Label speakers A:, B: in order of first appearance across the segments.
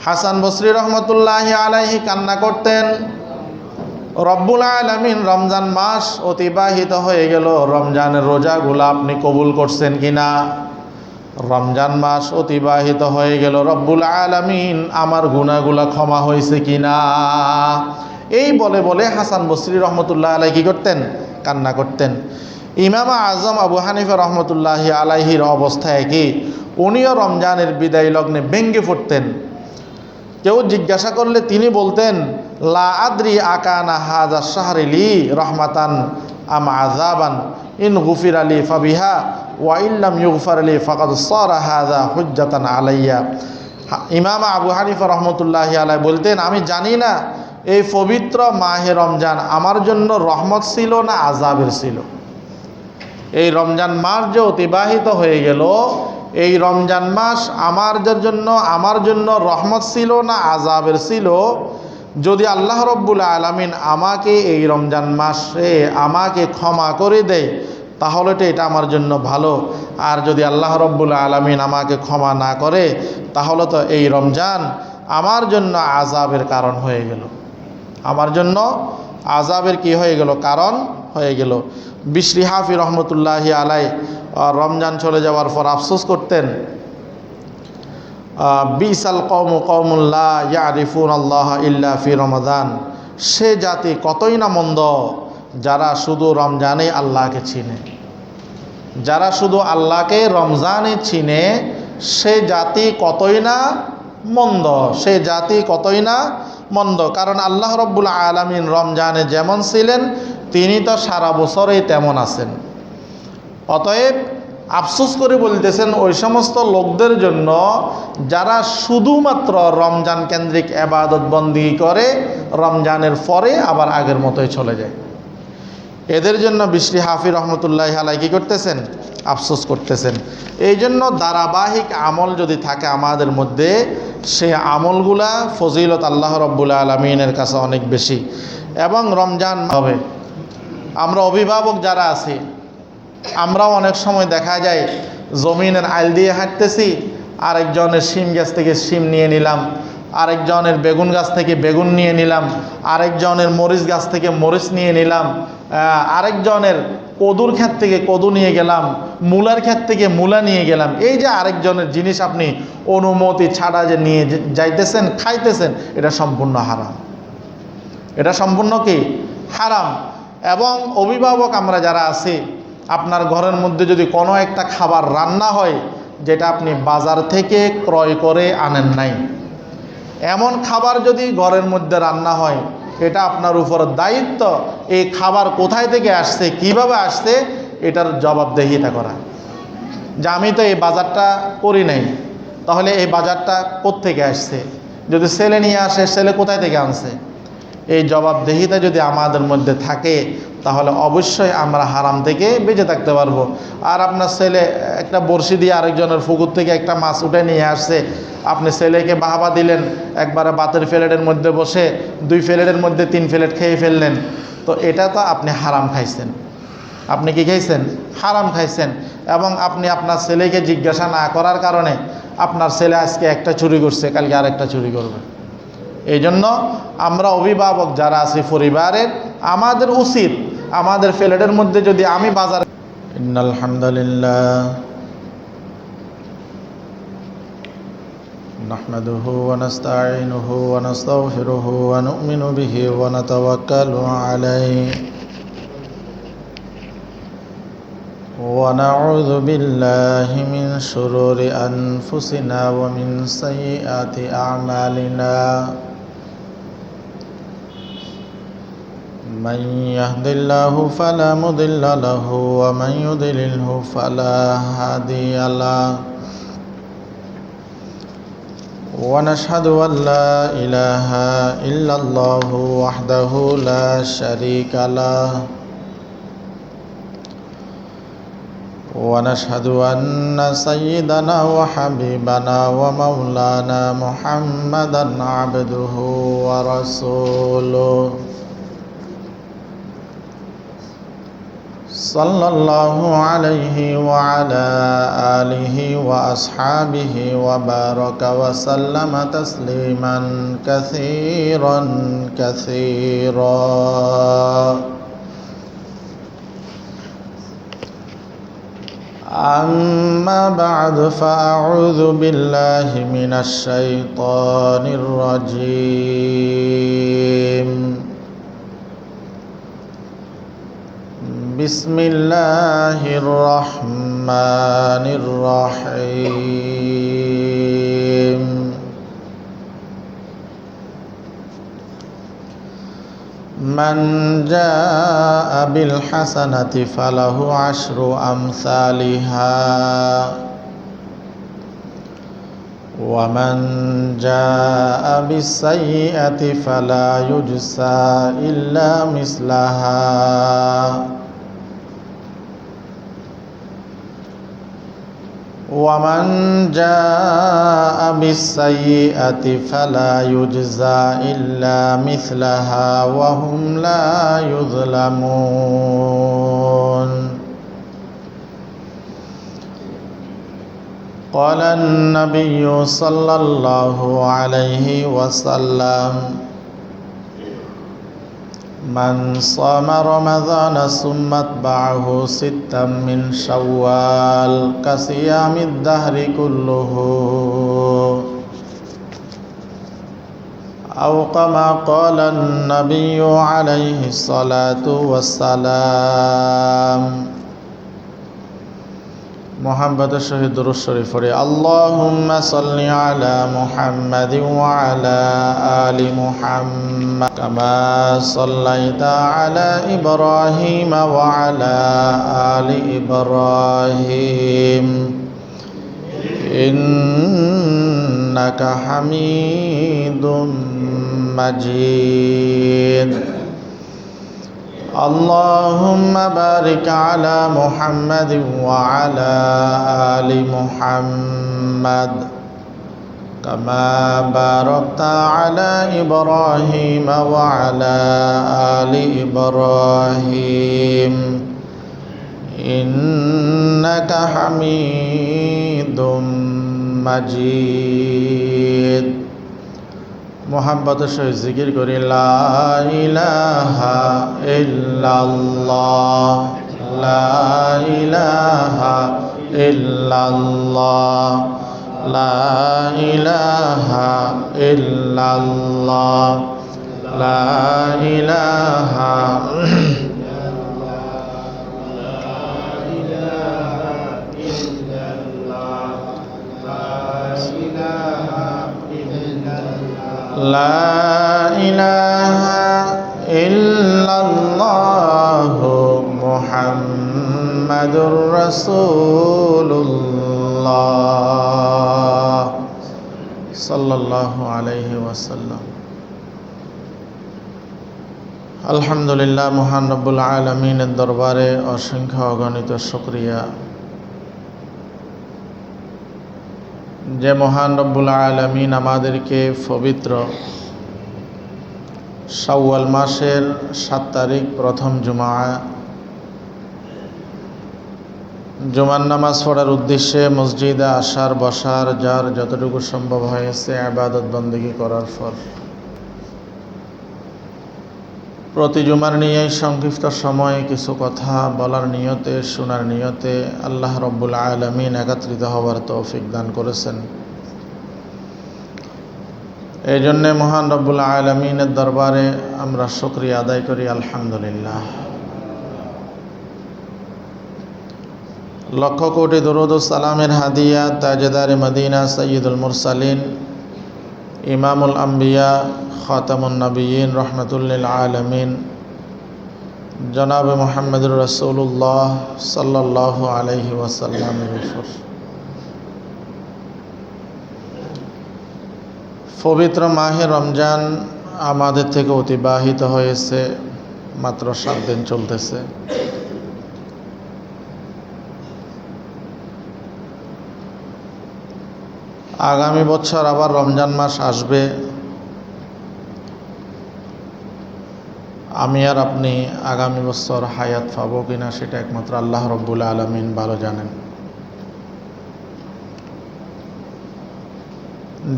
A: হাসান বসরি রহমতুল্লাহি আলাইহি কান্না করতেন, রব্বুল আলামিন রমজান মাস অতিবাহিত হয়ে গেল, রমজানের রোজাগুলো আপনি কবুল করছেন কিনা? রমজান মাস অতিবাহিত হয়ে গেল, রব্বুল আলামিন আমার গুনাহগুলো ক্ষমা হয়েছে কিনা? এই বলে বলে হাসান বসরি রহমতুল্লাহ আলাইহি কি করতেন? কান্না করতেন। ইমাম আজম আবু হানিফা রহমতুল্লাহি আলাইহির অবস্থায় কি, উনিও রমজানের বিদায় লগ্নে ভেঙ্গে পড়তেন। কেউ জিজ্ঞাসা করলে তিনি বলতেন, লা আদ্রি আকানা হাযা শাহরি লি রহমাতান আম আযাবান, ইন গুফিরা লি ফাবিহা ওয়া ইল্লাম ইউগফার লি ফাকাদ সারা হাযা হুজ্জাতান আলাইয়া। ইমাম আবু হানিফা রহমতুল্লাহি আলাইহি বলতেন, আমি জানি না এই পবিত্র মাহে রমজান আমার জন্য রহমত ছিল না আযাবের ছিল। এই রমজান মাস যে অতিবাহিত হয়ে গেল, এই রমজান মাস আমার জন্য রহমত ছিল না আযাবের ছিল। যদি আল্লাহ রব্বুল আলামিন আমাকে এই রমজান মাসে আমাকে ক্ষমা করে দেয়, তাহলে তো এটা আমার জন্য ভালো। আর যদি আল্লাহ রব্বুল আলামিন আমাকে ক্ষমা না করে, তাহলে তো এই রমজান আমার জন্য আযাবের কারণ হয়ে গেল, আমার জন্য আযাবের কি হয়ে গেল? কারণ হয়ে গেল। বিশরি হাফি রহমতুল্লাহি আলাইহি রমজান চলে যাওয়ার পর আফসোস করতেন, বিসাল কওমু কওমুল লা ইয়ারিফুনাল্লাহ ইল্লা ফি রমাদান। সে জাতি কতই না মন্দ যারা শুধু রমজানে আল্লাহকে চিনে। যারা শুধু আল্লাহকে রমজানে চিনে, সে জাতি কতই না মন্দ, সে জাতি কতই না মন্দ। কারণ আল্লাহ রব্বুল আলামিন রমজানে যেমন ছিলেন, তিনি তো সারা বছরেই তেমন আছেন। অতএব আফসোস করে বলতেছেন ওই সমস্ত লোকদের জন্য যারা শুধুমাত্র রমজান কেন্দ্রিক ইবাদত বন্দেগী করে, রমজানের পরে আবার আগের মতোই চলে যায়। এদের জন্য বিশরি হাফি রহমতুল্লাহি আলাইহি কি করতেছেন? আফসোস করতেছেন। এই জন্য ধারাবাহিক আমল যদি থাকে আমাদের মধ্যে, সে আমলগুলা ফজিলত আল্লাহ রব্বুল আলামিনের কাছে অনেক বেশি। এবং রমজান হবে, আমরা অভিভাবক যারা আছি, আমরাও অনেক সময় দেখা যায় জমিনের আইল দিয়ে হাঁটতেছি, আরেকজনের শিম গাছ থেকে শিম নিয়ে নিলাম, আরেকজনের বেগুন গাছ থেকে বেগুন নিয়ে নিলাম, আরেকজনের মরিচ গাছ থেকে মরিচ নিয়ে নিলাম, আরেকজনের কদুর ক্ষেত থেকে কদু নিয়ে গেলাম, মূলার ক্ষেত থেকে মূলা নিয়ে গেলাম। এই যে আরেকজনের জিনিস আপনি অনুমতি ছাড়া যে নিয়ে যাইতেছেন, খাইতেছেন, এটা সম্পূর্ণ হারাম। এটা সম্পূর্ণ কি? হারাম। এবং অভিভাবক আমরা যারা আছি, আপনার ঘরের মধ্যে যদি কোনো একটা খাবার রান্না হয় যেটা আপনি বাজার থেকে ক্রয় করে আনেন নাই, এমন খাবার যদি ঘরের মধ্যে রান্না হয়, এটা আপনার উপর দায়িত্ব এই খাবার কোথায় থেকে আসছে, কিভাবে আসছে, এটার জবাবদিহিতা করা। যে আমি তো এই বাজারটা করি নাই, তাহলে এই বাজারটা কোত্থেকে আসছে? যদি ছেলে নিয়ে আসে, ছেলে কোথায় থেকে আনছে? এই জবাবদিহিতা যদি আমাদের মধ্যে থাকে, তাহলে অবশ্যই আমরা হারাম থেকে বেঁচে থাকতে পারবো। আর আপনার ছেলে একটা বড়শি দিয়ে আরেকজনের পুকুর থেকে একটা মাছ উঠে নিয়ে আসছে, আপনি ছেলেকে বাহাবা দিলেন, একবারে বাতের প্লেটের মধ্যে বসে 2 প্লেটের মধ্যে 3 প্লেট খেয়ে ফেললেন, তো এটা তো আপনি হারাম খাইছেন। আপনি কি খাইছেন? হারাম খাইছেন। এবং আপনি আপনার ছেলেকে জিজ্ঞাসা না করার কারণে আপনার ছেলে আজকে একটা চুরি করছে, কালকে আরেকটা চুরি করবে। এই জন্য আমরা অভিভাবক যারা আছি পরিবারের, আমাদের উচিত আমাদের প্লেটের মধ্যে যদি আমি বাজার ইন্নাল হামদুলিল্লাহ নাহমাদুহু ওয়া নাস্তাঈনুহু ওয়া নাস্তাগফিরুহু ওয়া নু'মিনু বিহি ওয়া নাতাওয়াক্কালু আলাইহি ওয়া নাউযু বিল্লাহি মিন শুরুরি আনফুসিনা ওয়া মিন সাইয়্যাতি আ'মালিনা। من يهد الله فلا مضل له ومن يضلله فلا هادي له ونشهد أن لا إله إلا الله وحده لا شريك له ونشهد أن سيدنا وحبيبنا ومولانا محمدا عبده ورسوله صلى الله عليه وعلى آله وأصحابه وبارك وسلم تسليما كثيرا كثيرا. أما بعد فأعوذ بالله من الشيطان الرجيم. بسم الله الرحمن الرحيم. من جاء بالحسنة فله عشر أمثالها ومن جاء بالسيئة فلا يجزى إلا مثلها ومن جاء بالسيئة فلا يجزى إلا مثلها وهم لا يظلمون. قال النبي صلى الله عليه وسلم: من صام رمضان ثم اتبعه ستا من شوال كصيام الدهر كله أو كما قال النبي عليه الصلاة والسلام. محمد شهيد الشريف اللهم صل على محمد وعلى آل محمد كما صليت على إبراهيم وعلى آل إبراهيم إنك حميد مجيد. اللهم بارك على محمد وعلى آل محمد كما باركت على إبراهيم وعلى آل إبراهيم إنك حميد مجيد. মোহাম্মদ সহিত জিকির করি লা ইলাহা ইল্লাল্লাহ লা ইলাহা ইল্লাল্লাহ লা ইলাহা ইল্লাল্লাহ লা ইলাহা লা ইলাহা ইল্লাল্লাহু মুহাম্মাদুর রাসূলুল্লাহ সাল্লাল্লাহু আলাইহি ওয়াসাল্লাম। আলহামদুলিল্লাহ, মহান রব্বুল আলামিনের দরবারে অসংখ্য অগণিত শুকরিয়া যে মহান রব্বুল আলামিন আমাদেরকে পবিত্র শাওয়াল মাসের 7 তারিখ প্রথম জুমার নামাজ পড়ার উদ্দেশ্যে মসজিদে আসার বসার যার যতটুকু সম্ভব হয়েছে ইবাদত বন্দেগী করার পর প্রতি জুমার নিয়ে সংক্ষিপ্ত সময়ে কিছু কথা বলার নিয়তে শোনার নিয়তে আল্লাহ রব্বুল আলামিন একত্রিত হওয়ার তৌফিক দান করেছেন। এই জন্যে মহান রব্বুল আলামিনের দরবারে আমরা শুকরিয়া আদায় করি আলহামদুলিল্লাহ। লক্ষ কোটি দরুদ ও সালামের হাদিয়া তাজদারে মদিনা সৈয়দুল মুরসালিন ইমামুল আম্বিয়া খাতামুন নবিয়্যিন রহমাতুল্লিল আলামিন জনাব মুহাম্মদুর রাসূলুল্লাহ সাল্লাল্লাহু আলাইহি ওয়াসাল্লামের উপর। পবিত্র মাহে রমজান আমাদের থেকে অতিবাহিত হয়েছে, মাত্র 7 দিন চলতেছে। আগামী বছর আবার রমজান মাস আসবে। আমি আর আপনি আগামী বছর হায়াত পাবো কিনা সেটা একমাত্র আল্লাহ রব্বুল আলামিন ভালো জানেন।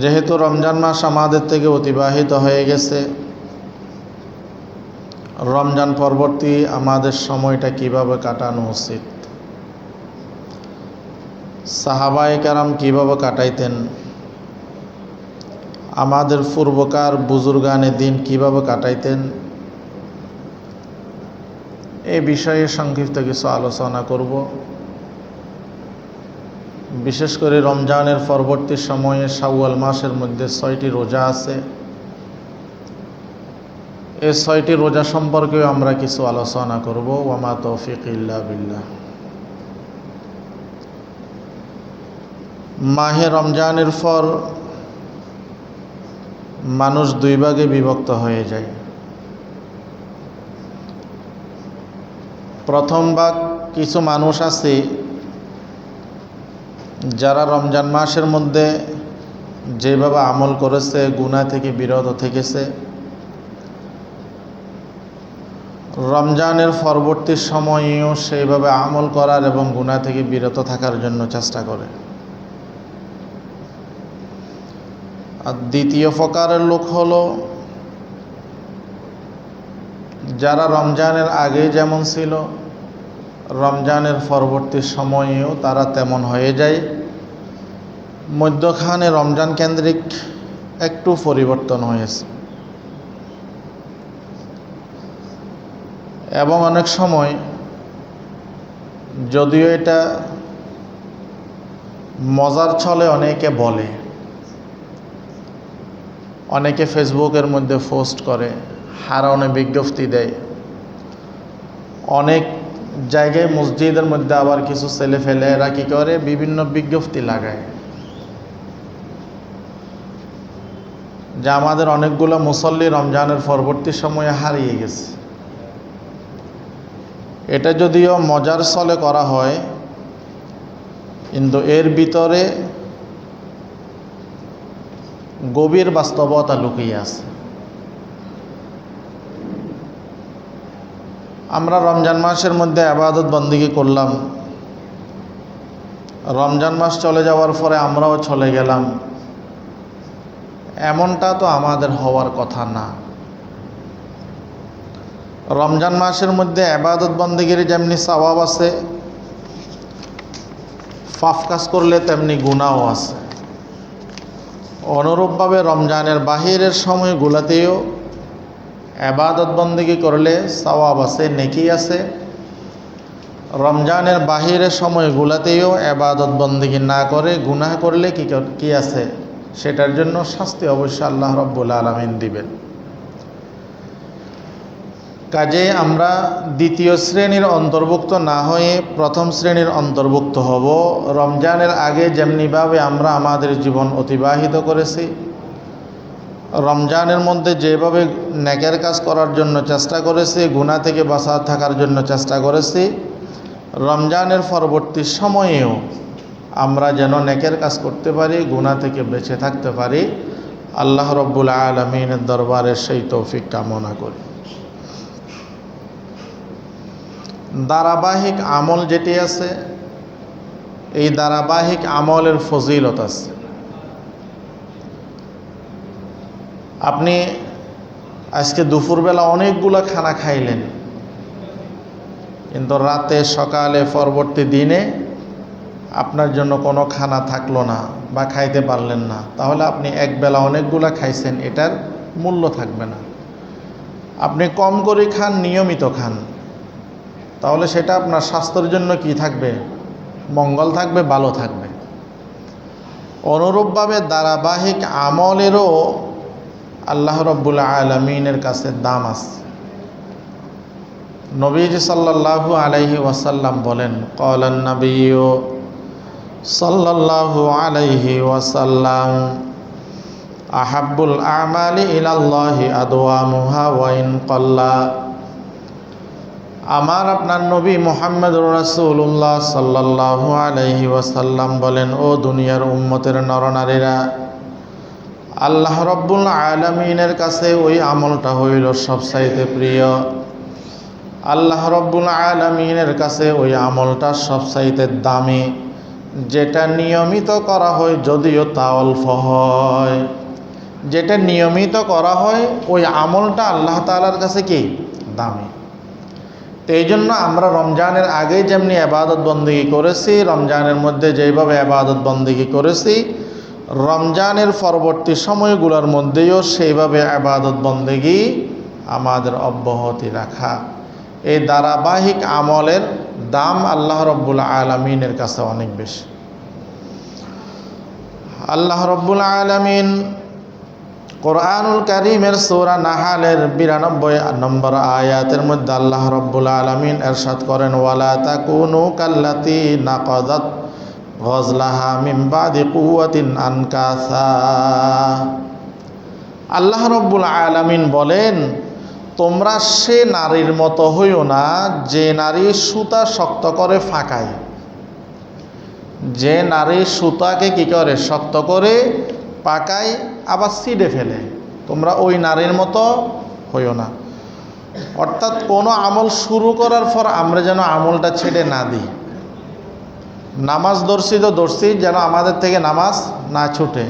A: যেহেতু রমজান মাস আমাদের থেকে অতিবাহিত হয়ে গেছে, রমজান পরবর্তী আমাদের সময়টা কিভাবে কাটানো উচিত, সাহাবায়ে কেরাম কিভাবে কাটাইতেন, আমাদের পূর্বকার বুজুর্গানে দিন কিভাবে কাটাইতেন, এই বিষয়ে সংক্ষিপ্ত কিছু আলোচনা করব। বিশেষ করে রমজানের পরবর্তী সময়ে শাওয়াল মাসের মধ্যে 6টি রোজা আছে। এই 6টি রোজা সম্পর্কেও আমরা কিছু আলোচনা করব। ওয়ামা তৌফিক ইল্লা বিল্লাহ। মাহে রমজানের পর মানুষ দুই ভাগে বিভক্ত হয়ে যায়। প্রথম ভাগ, কিছু মানুষ আছে যারা রমজান মাসের মধ্যে যেভাবে আমল করেছে, গুনাহ থেকে বিরত থেকেছে, রমজানের পরবর্তী সময়েও সেইভাবে আমল করার এবং গুনাহ থেকে বিরত থাকার জন্য চেষ্টা করে। আর দ্বিতীয় প্রকারের লোক হলো যারা রমজানের আগে যেমন ছিল, রমজানের পরবর্তী সময়েও তারা তেমন হয়ে যায়। মধ্যখানে রমজান কেন্দ্রিক একটু পরিবর্তন হয়েছে এবং অনেক সময়, যদিও এটা মজার ছলে অনেকে বলে, অনেকে ফেসবুকের মধ্যে পোস্ট করে, হারানো বিজ্ঞপ্তি দেয়, অনেক জায়গায় মসজিদের মধ্যে আবার কিছু ছেলে ফেলে এরা কি করে, বিভিন্ন বিজ্ঞপ্তি লাগায় যা আমাদের অনেকগুলো মুসল্লি রমজানের পরবর্তী সময়ে হারিয়ে গেছে। এটা যদিও মজার ছলে করা হয়, কিন্তু এর ভিতরে গভীর বাস্তবতা লুকিয়ে আছে। আমরা রমজান মাসের মধ্যে ইবাদত বন্দেগী করলাম, রমজান মাস চলে যাওয়ার পরে আমরাও চলে গেলাম, এমনটা তো আমাদের হওয়ার কথা না। রমজান মাসের মধ্যে ইবাদত বন্দেগীর যেমনি সওয়াব আছে, পাপ কাজ করলে তেমনি গুনাহও আছে। অনুরূপভাবে রমজানের বাহিরের সময়গুলোতেও ইবাদত বন্দেগী করলে সওয়াব আছে, নেকি আছে। রমজানের বাহিরের সময়গুলোতেও ইবাদত বন্দেগী না করে গুনাহ করলে কি আছে, সেটার জন্য শাস্তি অবশ্যই আল্লাহ রাব্বুল আলামিন দিবেন। কাজে আমরা দ্বিতীয় শ্রেণীর অন্তর্ভুক্ত না হয়ে প্রথম শ্রেণীর অন্তর্ভুক্ত হব। রমজানের আগে যেমনিভাবে আমরা আমাদের জীবন অতিবাহিত করেছি, রমজানের মধ্যে যেভাবে নেকের কাজ করার জন্য চেষ্টা করেছি, গুনাহ থেকে বাঁচা থাকার জন্য চেষ্টা করেছি, রমজানের পরবর্তী সময়েও আমরা যেন নেকের কাজ করতে পারি, গুনাহ থেকে বেঁচে থাকতে পারি, আল্লাহ রাব্বুল আলামিনের দরবারে সেই তৌফিক কামনা করি। ধারাবাহিক আমল যেটি আছে, এই ধারাবাহিক আমলের ফজিলত আছে। আপনি আজকে দুপুরবেলা অনেকগুলো খানা খাইলেন, কিন্তু রাতে, সকালে, পরবর্তী দিনে আপনার জন্য কোনো খানা থাকলো না বা খাইতে পারলেন না, তাহলে আপনি একবেলা অনেকগুলো খাইছেন, এটার মূল্য থাকবে না। আপনি কম করে খান, নিয়মিত খান, তাহলে সেটা আপনার স্বাস্থ্যের জন্য কি থাকবে, মঙ্গল থাকবে, ভালো থাকবে। অনুরূপভাবে ধারাবাহিক আমলেরও আল্লাহ রাব্বুল আলামিনের কাছে দাম আছে। নবীজি সাল্লাল্লাহু আলাইহি ওয়াসাল্লাম বলেন, ক্বালান নাবিয়্যু সাল্লাল্লাহু আলাইহি ওয়াসাল্লাম, আহাব্বুল আমালি ইলাল্লাহি আদওয়ামুহা ওয়া ইন ক্বাল্লা। আমার আপনার নবী মুহাম্মদুর রাসূলুল্লাহ সাল্লাল্লাহু আলাইহি ওয়াসাল্লাম বলেন, ও দুনিয়ার উম্মতের নরনারীরা, আল্লাহ রব্বুল আলামিনের কাছে ওই আমলটা হইল সবচাইতে প্রিয়। আল্লাহ রব্বুল আলামিনের কাছে ওই আমলটা সবচাইতে দামি, যেটা নিয়মিত করা হয় যদিও তা অল্প হয়। যেটা নিয়মিত করা হয় ওই আমলটা আল্লাহ তাআলার কাছে কি দামি। তো এই জন্য আমরা রমজানের আগে যেমনি ইবাদত বন্দেগী করেছি, রমজানের মধ্যে যেভাবে ইবাদত বন্দেগী করেছি, রমজানের পরবর্তী সময়গুলোর মধ্যেও সেইভাবে ইবাদত বন্দেগী আমাদের অব্যাহতি রাখা। এই ধারাবাহিক আমলের দাম আল্লাহ রব্বুল আলামিনের কাছে অনেক বেশি। আল্লাহ রব্বুল আলামিন কোরআনুল কারীমের সূরা নাহালের 92 নম্বর আয়াতের মধ্যে আল্লাহ রব্বুল আলামিন ইরশাদ করেন, ওয়ালা তাকুনু কাল্লাতী নাকাযাত গজলাহা মিন বাদি কুওয়াতিন আনকাসা। আল্লাহ রব্বুল আলামিন বলেন, তোমরা সে নারীর মতো হইও না যে নারী সুতা শক্ত করে ফাঁকায়। যে নারী সুতাকে কি করে শক্ত করে পাকায় আবার ছিঁড়ে ফেলে, তোমরা ওই নারীর মতো হইও না। অর্থাৎ কোনো আমল শুরু করার পর আমরা যেন আমলটা ছেড়ে না দিই। নামাজ ধরছি তো ধরছি, যেন আমাদের থেকে নামাজ না ছুটে।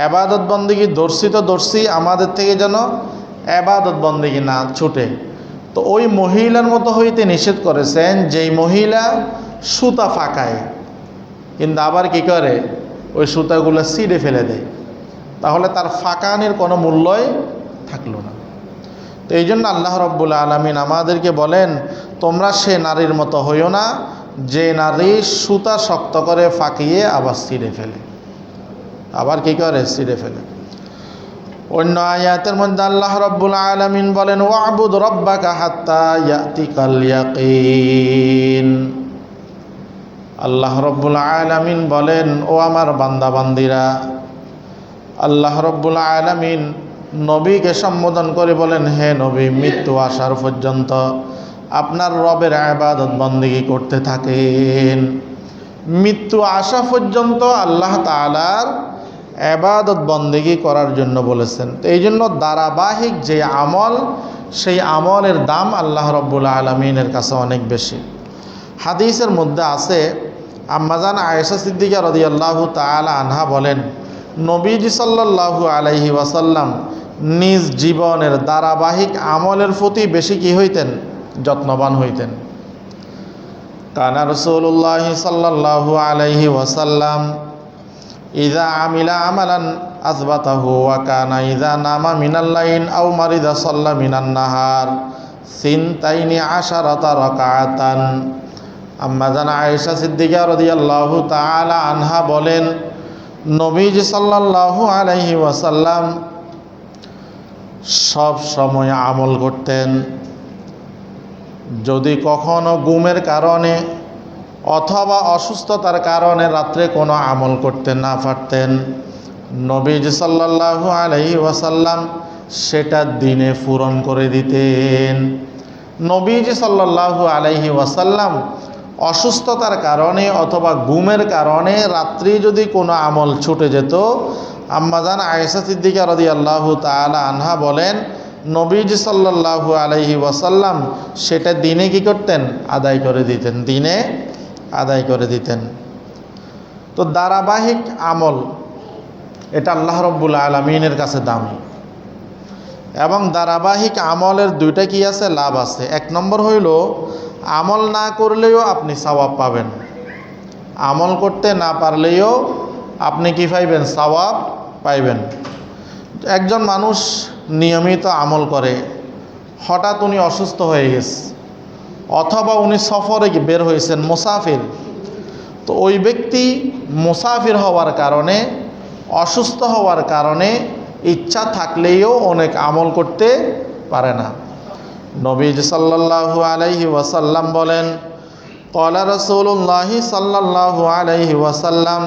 A: ইবাদত বন্দেগী ধরছি তো ধরছি, আমাদের থেকে যেন ইবাদত বন্দেগী না ছুটে। তো ওই মহিলার মতো হইতে নিষেধ করেছেন যেই মহিলা সুতা ফাঁকায় কিন্তু আবার কি করে ওই সুতাগুলো ছিঁড়ে ফেলে দেয়, তাহলে তার ফাঁকানির কোনো মূল্যই থাকলো না। তো এই জন্য আল্লাহ রব্বুল আলামিন আমাদেরকে বলেন, তোমরা সে নারীর মতো হইও না যে নারী সুতা শক্ত করে ফাঁকিয়ে আবার ছিঁড়ে ফেলে, আবার কি করে ছিঁড়ে ফেলে। অন্য আয়াতের মধ্যে আল্লাহ রব্বুল আলামিন বলেন, ওয়াবুদ রব্বাকা হাত্তা ইয়াতিকাল ইয়াকিন। আল্লাহ রব্বুল আলামিন বলেন, ও আমার বান্দা বান্দিরা, আল্লাহ রব্বুল আলামিন নবীকে সম্বোধন করে বলেন, হে নবী, মৃত্যু আসার পর্যন্ত আপনার রবের ইবাদত বন্দেগী করতে থাকেন। মৃত্যু আসা পর্যন্ত আল্লাহ তাআলার ইবাদত বন্দেগী করার জন্য বলেছেন। তো এই জন্য ধারাবাহিক যে আমল, সেই আমলের দাম আল্লাহ রব্বুল আলামিনের কাছে অনেক বেশি। হাদিসের মধ্যে আছে, আম্মাজান আয়েশা সিদ্দিকা রাদিয়াল্লাহু তাআলা আনহা বলেন, নবীজি সাল্লাল্লাহু আলাইহি ওয়াসাল্লাম নিজ জীবনের ধারাবাহিক আমলের প্রতি বেশি কি হইতেন, যত্নবান হইতেন। কানা রাসূলুল্লাহ সাল্লাল্লাহু আলাইহি ওয়াসাল্লাম ইযা আমিলা আমালান আযবাতাহু ওয়া কানা ইযা নামা মিনাল লাইল আও মারিদা সাল্লা মিনান নাহার সিনতাইনি আশারাতা রাকাআতান। আম্মাজান আয়েশা সিদ্দিকা রাদিয়াল্লাহু তাআলা আনহা বলেন, নবীজি সাল্লাল্লাহু আলাইহি ওয়াসাল্লাম সব সময় আমল করতেন। যদি কখনো ঘুমের কারণে অথবা অসুস্থতার কারণে রাত্রে কোনো আমল করতে না পারতেন, নবীজি সাল্লাল্লাহু আলাইহি ওয়াসাল্লাম সেটা দিনে পূরণ করে দিতেন। নবীজি সাল্লাল্লাহু আলাইহি ওয়াসাল্লাম অসুস্থতার কারণে অথবা ঘুমের কারণে রাত্রি যদি কোনো আমল ছুটে যেত, আম্মাজান আয়েশা সিদ্দিকা রাদিয়াল্লাহু তাআলা আনহা বলেন, নবীজি সাল্লাল্লাহু আলাইহি ওয়াসাল্লাম সেটা দিনে কি করতেন, আদায় করে দিতেন, দিনে আদায় করে দিতেন। তো ধারাবাহিক আমল এটা আল্লাহ রব্বুল আলামিনের কাছে দামি। এবং ধারাবাহিক আমলের দুইটা কি আছে, লাভ আছে। এক নম্বর হইল, আমল না করলেও আপনি সওয়াব পাবেন, আমল করতে না পারলেও আপনি কি পাইবেন, সওয়াব পাইবেন। একজন মানুষ নিয়মিত আমল করে, হঠাৎ উনি অসুস্থ হয়ে গেছে অথবা উনি সফরে বের হয়েছেন, মুসাফির। তো ওই ব্যক্তি মুসাফির হওয়ার কারণে, অসুস্থ হওয়ার কারণে ইচ্ছা থাকলেও অনেক আমল করতে পারে না। নবীজি সাল্লাল্লাহু আলাইহি ওয়াসাল্লাম বলেন, ক্বালা রাসূলুল্লাহি সাল্লাল্লাহু আলাইহি ওয়াসাল্লাম,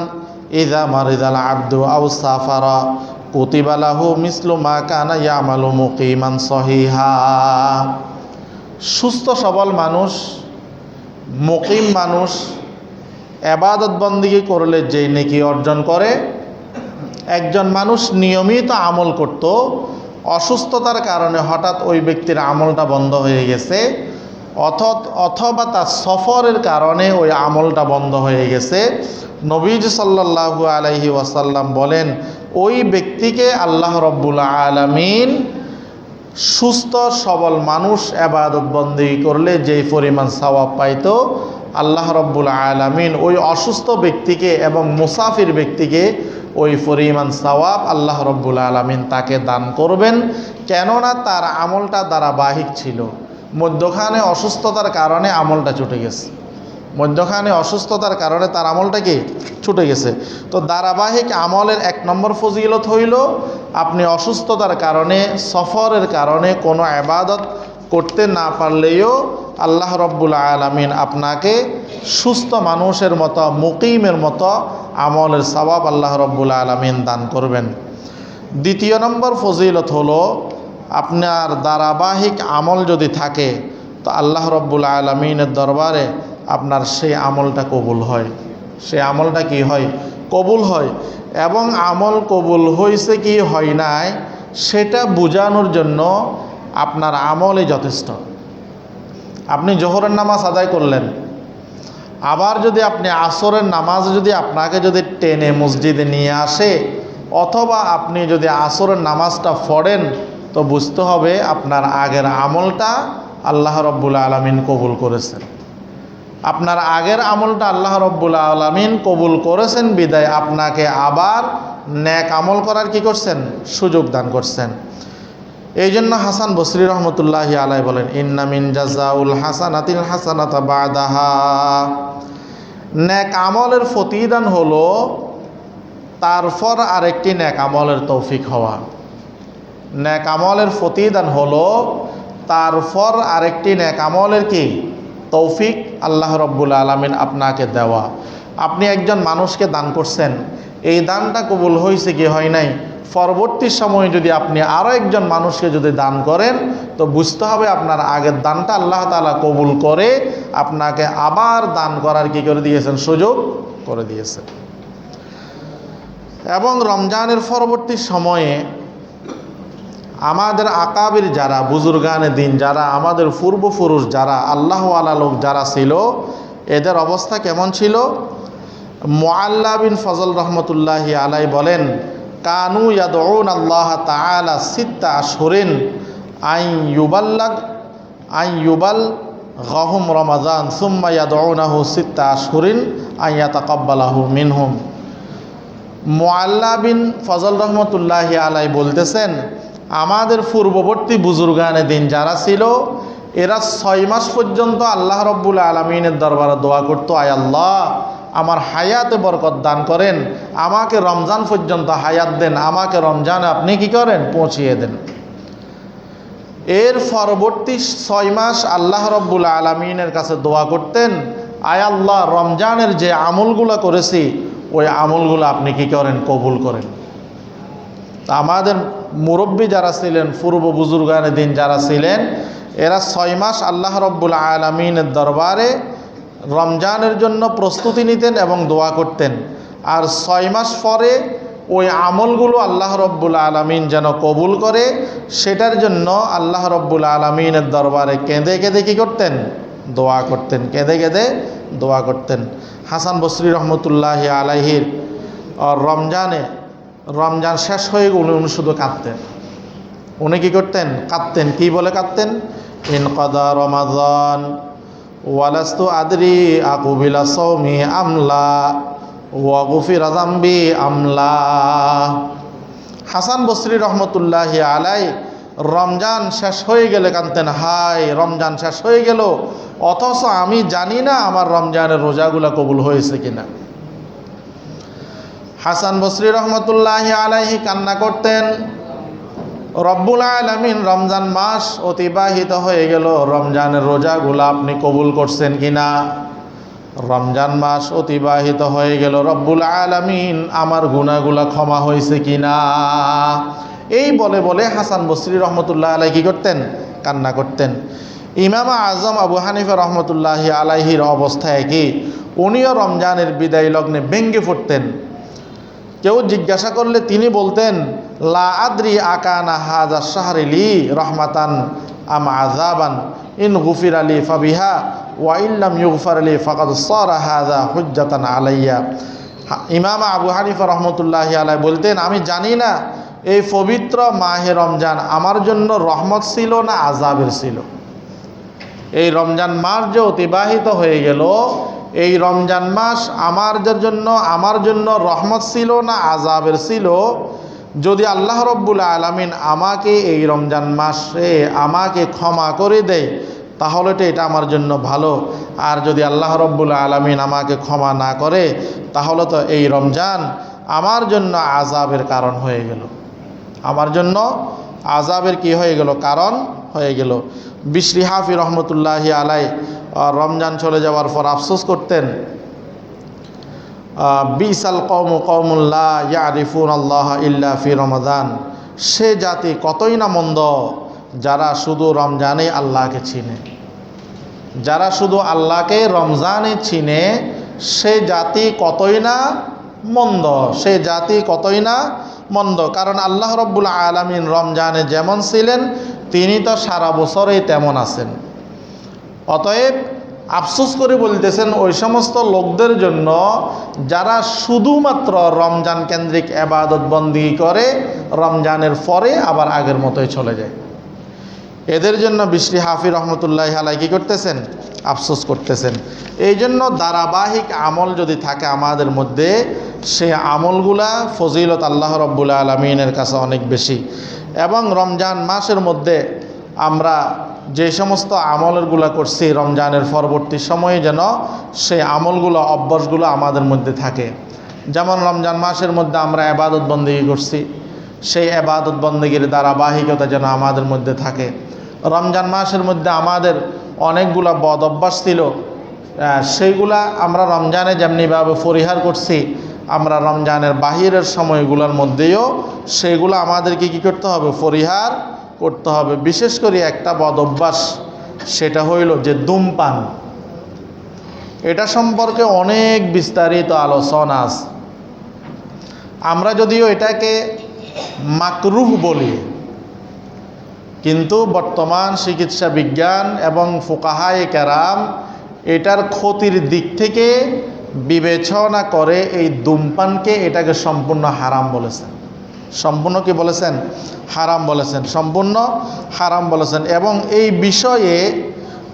A: ইযা মারিদাল আবদু আও সাফারা কুতিবা লাহু মিসলু মা কানা ইয়ামালু মুকিমান সহিহা। সুস্থ সবল মানুষ, মুকিম মানুষ ইবাদত বন্দেগী করলে যেই নেকি অর্জন করে, একজন মানুষ নিয়মিত আমল করত, অসুস্থতার কারণে হঠাৎ ওই ব্যক্তির আমলটা বন্ধ হয়ে গেছে, অথবা তার সফরের কারণে ওই আমলটা বন্ধ হয়ে গেছে, নবীজি সাল্লাল্লাহু আলাইহি ওয়াসাল্লাম বলেন ওই ব্যক্তিকে আল্লাহ রব্বুল আলামিন সুস্থ সবল মানুষ ইবাদত বন্দেগী করলে যেই পরিমাণ সওয়াব পাইতো, আল্লাহ রব্বুল আলামিন ওই অসুস্থ ব্যক্তিকে এবং মুসাফির ব্যক্তিকে ওই পরিমাণ সওয়াব আল্লাহ রব্বুল আলামিন তাকে দান করবেন। কেননা তার আমলটা ধারাবাহিক ছিল, মধ্যখানে অসুস্থতার কারণে আমলটা ছুটে গেছে, মধ্যখানে অসুস্থতার কারণে তার আমলটা কি ছুটে গেছে। তো ধারাবাহিক আমলের এক নম্বর ফজিলত হইল আপনি অসুস্থতার কারণে, সফরের কারণে কোনো ইবাদত করতে না পারলেও আল্লাহ রব্বুল আলামিন আপনাকে সুস্থ মানুষের মতো, মুকিমের মতো আমলের সওয়াব আল্লাহ রব্বুল আলামিন দান করবেন। দ্বিতীয় নম্বর ফজিলত হলো আপনার ধারাবাহিক আমল যদি থাকে তো আল্লাহ রব্বুল আলামিনের দরবারে আপনার সেই আমলটা কবুল হয়, সেই আমলটা কি হয়? কবুল হয়। এবং আমল কবুল হয়েছে কি হয় নাই সেটা বোঝানোর জন্য আপনার আমলই যথেষ্ট। আপনি জোহরের নামাজ আদায় করলেন, আবার যদি আপনি আসরের নামাজ যদি আপনাকে যদি টেনে মসজিদে নিয়ে আসে, অথবা আপনি যদি আসরের নামাজটা পড়েন, তো বুঝতে হবে আপনার আগের আমলটা আল্লাহ রব্বুল আলামিন কবুল করেছেন। আপনার আগের আমলটা আল্লাহ রব্বুল আলামিন কবুল করেছেন বিদায় আপনাকে আবার নেক আমল করার কি করছেন? সুযোগ দান করছেন। এই জন্য হাসান বসরি রহমতুল্লাহি আলাইহি বলেন ইন্না মিন জাযাউল হাসানাতিল হাসানাতা বাদাহা, নেক আমলের প্রতিদান হলো তারপর আরেকটি নেক আমলের তৌফিক হওয়া। নেক আমলের প্রতিদান হলো তারপর আরেকটি নেক আমলের কি তৌফিক আল্লাহ রব্বুল আলামিন আপনাকে দেওয়া। আপনি একজন মানুষকে দান করছেন, এই দানটা কবুল হয়েছে কি হয় নাই, পরবর্তী সময়ে যদি আপনি আরও একজন মানুষকে যদি দান করেন তো বুঝতে হবে আপনার আগের দানটা আল্লাহ তাআলা কবুল করে আপনাকে আবার দান করার কি করে দিয়েছেন? সুযোগ করে দিয়েছেন। এবং রমজানের পরবর্তী সময়ে আমাদের আকাবির যারা, বুজুর্গানে দিন যারা, আমাদের পূর্বপুরুষ যারা, আল্লাহওয়ালা লোক যারা ছিল, এদের অবস্থা কেমন ছিল? মুআল্লা বিন ফজল রহমতুল্লাহি আলাইহি বলেন কানু ইয়াদউন আল্লাহ তাআলা সিত্তা আশহুরিন আই ইউবালগাহুম রমাদান সুম্মা ইয়াদউনাহু সিত্তা আশহুরিন আই ইয়াতাকাব্বালাহু মিনহুম। মুআল্লা বিন ফজল রহমতুল্লাহি আলাইহি বলতেছেন আমাদের পূর্ববর্তী বুজুর্গানে দিন যারা ছিল এরা 6 মাস পর্যন্ত আল্লাহ রব্বুল আলামিনের দরবারে দোয়া করত, আয় আল্লাহ আমার হায়াতে বরকত দান করেন, আমাকে রমজান পর্যন্ত হায়াত দেন, আমাকে রমজানে আপনি কি করেন? পৌঁছিয়ে দেন। এর পরবর্তী 6 মাস আল্লাহ রব্বুল আলামিনের কাছে দোয়া করতেন, আয় আল্লাহ রমজানের যে আমলগুলো করেছি ওই আমলগুলো আপনি কি করেন? কবুল করেন। আমাদের মুরব্বী যারা ছিলেন, পূর্ব বুজুর্গানে দিন যারা ছিলেন, এরা 6 মাস আল্লাহ রব্বুল আলামিনের দরবারে রমজানের জন্য প্রস্তুতি নিতেন এবং দোয়া করতেন। আর 6 মাস পরে ওই আমলগুলো আল্লাহ রব্বুল আলামিন যেন কবুল করে সেটার জন্য আল্লাহ রব্বুল আলামিনের দরবারে কেঁদে কেঁদে কী করতেন? দোয়া করতেন, কেঁদে কেঁদে দোয়া করতেন। হাসান বসরি রহমতুল্লাহি আলাইহির রমজান শেষ হয়ে গেলে উনি শুধু কাঁদতেন। উনি কী করতেন? কাঁদতেন। কি বলে কাঁদতেন? ইনকাদা রমাদান ওয়ালাস্তু আদরি আকুবিলা সৌমি আমলা ওয়া গুফিরা যামবি আমলা। হাসান বসরি রহমতুল্লাহি আলাইহি রমজান শেষ হয়ে গেলে কাঁদতেন, হায় রমজান শেষ হয়ে গেল, অথচ আমি জানি না আমার রমজানের রোজাগুলো কবুল হয়েছে কিনা। হাসান বসরি রহমতুল্লাহি আলাইহি কান্না করতেন, রব্বুল আলামিন রমজান মাস অতিবাহিত হয়ে গেল, রমজানের রোজাগুলো আপনি কবুল করছেন কিনা? রমজান মাস অতিবাহিত হয়ে গেল, রব্বুল আলামিন আমার গুনাহগুলো ক্ষমা হয়েছে কিনা? এই বলে বলে হাসান বসরি রহমতুল্লাহ আলাইহি কী করতেন? কান্না করতেন। ইমাম আজম আবু হানিফা রহমতুল্লাহি আলাইহির অবস্থা একই, উনিও রমজানের বিদায় লগ্নে ব্যঙ্গে পড়তেন। কেউ জিজ্ঞাসা করলে তিনি বলতেন, লা আদ্রি আকানা হাযা শাহরি লি রাহমাতান আম আযাবান, ইন গুফির আলী ফাবিহা ওয়া ইল্লাম ইউগফার আলী ফাকাদ সারা হাযা হুজ্জাতান আলাইয়া। ইমাম আবু হানিফা রহমতুল্লাহি আলাইহি বলতেন, আমি জানি না এই পবিত্র মাহে রমজান আমার জন্য রহমত ছিল না আযাবের ছিল। এই রমজান মাস যে অতিবাহিত হয়ে গেল, এই রমজান মাস আমার জন্য রহমত ছিল না আযাবের ছিল। যদি আল্লাহ রব্বুল আলামিন আমাকে এই রমজান মাসে আমাকে ক্ষমা করে দেয়, তাহলে তো এটা আমার জন্য ভালো। আর যদি আল্লাহ রব্বুল আলামিন আমাকে ক্ষমা না করে, তাহলে তো এই রমজান আমার জন্য আযাবের কারণ হয়ে গেল, আমার জন্য আযাবের কি হয়ে গেল, কারণ হয়ে গেল। বিশরি হাফি রহমতুল্লাহি আলাই রমজান চলে যাওয়ার পর আফসোস করতেন, বিসাল কওমু কওমুল লা ইয়ারিফুনাল্লাহ ইল্লা ফি রমাদান। সে জাতি কতই না মন্দ যারা শুধু রমজানে আল্লাহকে চিনে। যারা শুধু আল্লাহকে রমজানে চিনে, সে জাতি কতই না মন্দ, সে জাতি কতই না মন্দ। কারণ আল্লাহ রব্বুল আলামিন রমজানে যেমন ছিলেন, তিনি তো সারা বছরেই তেমন আছেন। অতএব আফসোস করে বলতেছেন ওই সমস্ত লোকদের জন্য যারা শুধুমাত্র রমজান কেন্দ্রিক ইবাদত বন্দেগী করে, রমজানের পরে আবার আগের মতোই চলে যায়। এদের জন্য বিশরি হাফি রহমতুল্লাহি আলাইহি কি করতেছেন, আফসোস করতেছেন। এই জন্য ধারাবাহিক আমল যদি থাকে আমাদের মধ্যে, সে আমলগুলা ফজিলত আল্লাহ রব্বুল আলামিনের কাছে অনেক বেশি। এবং রমজান মাসের মধ্যে আমরা যে সমস্ত আমলগুলো করছি, রমজানের পরবর্তী সময়ে যেন সেই আমলগুলো, অভ্যাসগুলো আমাদের মধ্যে থাকে। যেমন রমজান মাসের মধ্যে আমরা ইবাদত বন্দেগী করছি, সেই ইবাদত বন্দেগীর ধারাবাহিকতা যেন আমাদের মধ্যে থাকে। রমজান মাসের মধ্যে আমাদের অনেকগুলা বদ অভ্যাস ছিল, সেইগুলা আমরা রমজানে যেমনিভাবে পরিহার করছি, আমরা রমজানের বাহিরের সময়গুলোর মধ্যেও সেগুলো আমাদেরকে কী করতে হবে, পরিহার করতে হবে। বিশেষ করে একটা বদ অভ্যাস, সেটা হইল যে ধূমপান। এটা সম্পর্কে অনেক বিস্তারিত আলোচনা আছে। আমরা যদিও এটাকে মাকরুহ বলি, কিন্তু বর্তমান চিকিৎসা বিজ্ঞান এবং ফুকাহায়ে কেরাম এটার ক্ষতির দিক থেকে বিবেচনা করে এই ধূমপানকে, এটাকে সম্পূর্ণ হারাম বলেছেন। সম্পূর্ণ কি বলেছেন, হারাম বলেছেন, সম্পূর্ণ হারাম বলেছেন। এবং এই বিষয়ে